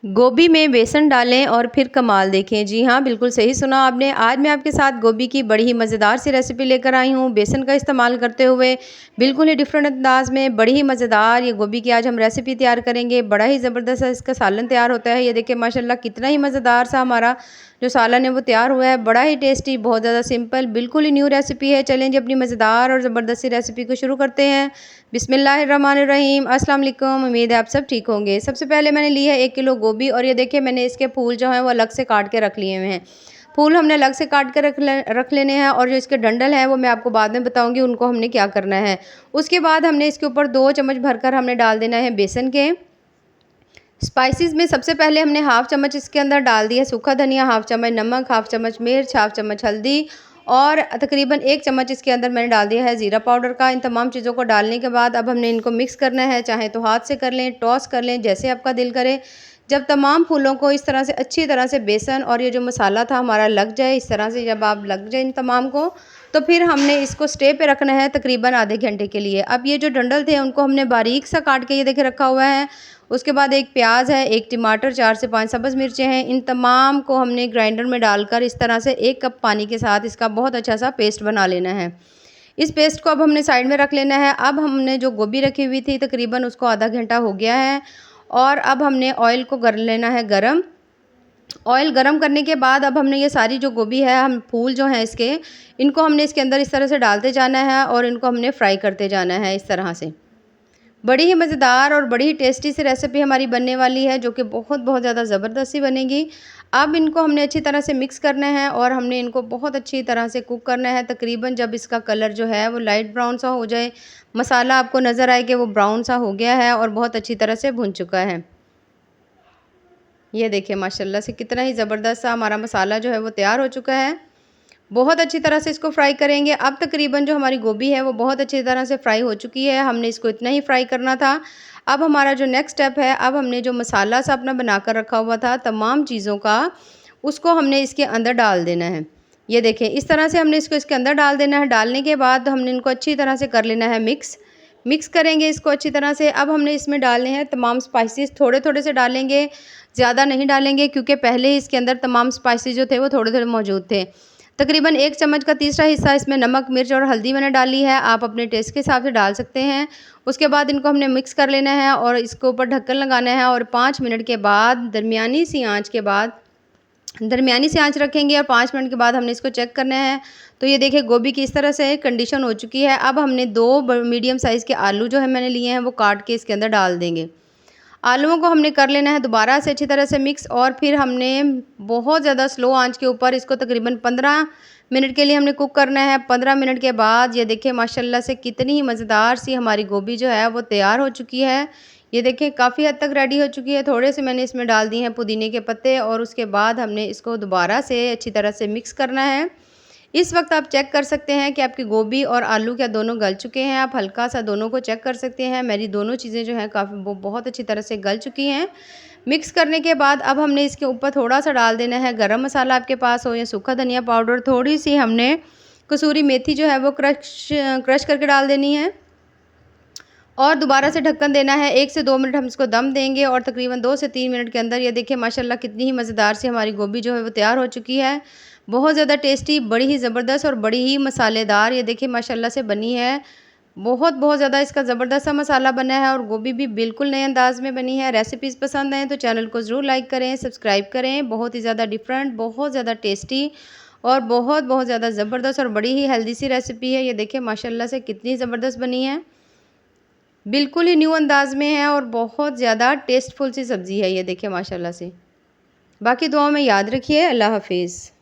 गोभी में बेसन डालें और फिर कमाल देखें। जी हाँ, बिल्कुल सही सुना आपने। आज मैं आपके साथ गोभी की बड़ी ही मज़ेदार सी रेसिपी लेकर आई हूँ, बेसन का इस्तेमाल करते हुए बिल्कुल ही डिफरेंट अंदाज में बड़ी ही मज़ेदार ये गोभी की आज हम रेसिपी तैयार करेंगे। बड़ा ही ज़बरदस्त सा इसका सालन तैयार होता है। ये देखिए माशाल्लाह कितना ही मज़ेदार सा हमारा जो सालन है वो तैयार हुआ है। बड़ा ही टेस्टी, बहुत ज़्यादा सिंपल, बिल्कुल ही न्यू रेसिपी है। चलें जी अपनी मज़ेदार और ज़बरदस्त सी रेसिपी को शुरू करते हैं। बिस्मिल्लाहिर्रहमानिर्रहीम। अस्सलाम वालेकुम। उम्मीद है आप सब ठीक होंगे। सबसे पहले मैंने ली है 1 किलो गोभी और ये देखिए मैंने इसके फूल जो हैं वो अलग से काट के रख लिए हुए हैं। फूल हमने अलग से काट के रख लेने हैं और जो इसके डंडल हैं वो मैं आपको बाद में बताऊंगी उनको हमने क्या करना है। उसके बाद हमने इसके ऊपर 2 चम्मच भरकर हमने डाल देना है बेसन के। स्पाइसेस में सबसे पहले हमने हाफ़ चम्मच इसके अंदर डाल दिया सूखा धनिया, हाफ़ चम्मच नमक, हाफ़ चम्मच मिर्च, हाफ़ चम्मच हल्दी और तकरीबन 1 चम्मच इसके अंदर मैंने डाल दिया है ज़ीरा पाउडर का। इन तमाम चीज़ों को डालने के बाद अब हमने इनको मिक्स करना है, चाहे तो हाथ से कर लें, टॉस कर लें, जैसे आपका दिल करे। जब तमाम फूलों को इस तरह से अच्छी तरह से बेसन और ये जो मसाला था हमारा लग जाए, इस तरह से जब आप लग जाए इन तमाम को, तो फिर हमने इसको स्टे पे रखना है तकरीबन आधे घंटे के लिए। अब ये जो डंडल थे उनको हमने बारीक सा काट के ये देखिए रखा हुआ है। उसके बाद 1 प्याज है, 1 टमाटर, 4 से 5 सब्ज़ मिर्चें हैं। इन तमाम को हमने ग्राइंडर में डालकर इस तरह से 1 कप पानी के साथ इसका बहुत अच्छा सा पेस्ट बना लेना है। इस पेस्ट को अब हमने साइड में रख लेना है। अब हमने जो गोभी रखी हुई थी तकरीबन उसको आधा घंटा हो गया है और अब हमने ऑयल को कर लेना है गरम। ऑयल गरम करने के बाद अब हमने ये सारी जो गोभी है, हम फूल जो हैं इसके, इनको हमने इसके अंदर इस तरह से डालते जाना है और इनको हमने फ्राई करते जाना है इस तरह से। बड़ी ही मज़ेदार और बड़ी ही टेस्टी सी रेसिपी हमारी बनने वाली है जो कि बहुत ज़्यादा ज़बरदस्त सी बनेगी। अब इनको हमने अच्छी तरह से मिक्स करना है और हमने इनको बहुत अच्छी तरह से कुक करना है। तकरीबन जब इसका कलर जो है वो लाइट ब्राउन सा हो जाए, मसाला आपको नज़र आए कि वो ब्राउन सा हो गया है और बहुत अच्छी तरह से भुन चुका है। ये देखिए माशाल्लाह से कितना ही ज़बरदस्त सा हमारा मसाला जो है वो तैयार हो चुका है। बहुत अच्छी तरह से इसको फ्राई करेंगे। अब तकरीबन जो हमारी गोभी है वो बहुत अच्छी तरह से फ्राई हो चुकी है। हमने इसको इतना ही फ्राई करना था। अब हमारा जो नेक्स्ट स्टेप है, अब हमने जो मसाला सा अपना बनाकर रखा हुआ था तमाम चीज़ों का, उसको हमने इसके अंदर डाल देना है। ये देखें इस तरह से हमने इसको इसके अंदर डाल देना है। डालने के बाद हमने इनको अच्छी तरह से कर लेना है मिक्स। मिक्स करेंगे इसको अच्छी तरह से। अब हमने इसमें डालने हैं तमाम स्पाइसेस, थोड़े-थोड़े से डालेंगे, ज़्यादा नहीं डालेंगे क्योंकि पहले ही इसके अंदर तमाम स्पाइसेस जो थे वो थोड़े-थोड़े मौजूद थे। तकरीबन 1 चम्मच का तीसरा हिस्सा इसमें नमक, मिर्च और हल्दी मैंने डाली है। आप अपने टेस्ट के हिसाब से डाल सकते हैं। उसके बाद इनको हमने मिक्स कर लेना है और इसके ऊपर ढक्कन लगाना है और 5 मिनट के बाद दरमियानी सी आँच रखेंगे और 5 मिनट के बाद हमने इसको चेक करना है। तो ये देखिए गोभी की इस तरह से कंडीशन हो चुकी है। अब हमने 2 मीडियम साइज़ के आलू जो है मैंने लिए हैं वो काट के इसके अंदर डाल देंगे। आलूओं को हमने कर लेना है दोबारा से अच्छी तरह से मिक्स और फिर हमने बहुत ज़्यादा स्लो आंच के ऊपर इसको तकरीबन 15 मिनट के लिए हमने कुक करना है। 15 मिनट के बाद ये देखिए माशाल्लाह से कितनी ही मज़ेदार सी हमारी गोभी जो है वो तैयार हो चुकी है। ये देखिए काफ़ी हद तक रेडी हो चुकी है। थोड़े से मैंने इसमें डाल दिए हैं पुदीने के पत्ते और उसके बाद हमने इसको दोबारा से अच्छी तरह से मिक्स करना है। इस वक्त आप चेक कर सकते हैं कि आपकी गोभी और आलू क्या दोनों गल चुके हैं। आप हल्का सा दोनों को चेक कर सकते हैं। मेरी दोनों चीज़ें जो हैं काफ़ी वो बहुत अच्छी तरह से गल चुकी हैं। मिक्स करने के बाद अब हमने इसके ऊपर थोड़ा सा डाल देना है गरम मसाला, आपके पास हो या सूखा धनिया पाउडर। थोड़ी सी हमने कसूरी मेथी जो है वो क्रश करके डाल देनी है और दोबारा से ढक्कन देना है। 1 से 2 मिनट हम इसको दम देंगे और तकरीबन 2 से 3 मिनट के अंदर ये देखिए माशाल्लाह कितनी ही मज़ेदार सी हमारी गोभी जो है वो तैयार हो चुकी है। बहुत ज़्यादा टेस्टी, बड़ी ही ज़बरदस्त और बड़ी ही मसालेदार ये देखिए माशाल्लाह से बनी है। बहुत ज़्यादा इसका ज़बरदस्त सा मसाला बना है और गोभी भी बिल्कुल नए अंदाज़ में बनी है। रेसिपीज़ पसंद आएँ तो चैनल को ज़रूर लाइक करें, सब्सक्राइब करें। बहुत ही ज़्यादा डिफरेंट, बहुत ज़्यादा टेस्टी और बहुत ज़्यादा ज़बरदस्त और बड़ी ही हेल्दी सी रेसिपी है। ये देखिए माशाल्लाह से कितनी ज़बरदस्त बनी है। बिल्कुल ही न्यू अंदाज में है और बहुत ज़्यादा टेस्टफुल सी सब्ज़ी है ये देखिए माशाल्लाह से। बाकी दुआओं में याद रखिए। अल्लाह हाफ़िज़।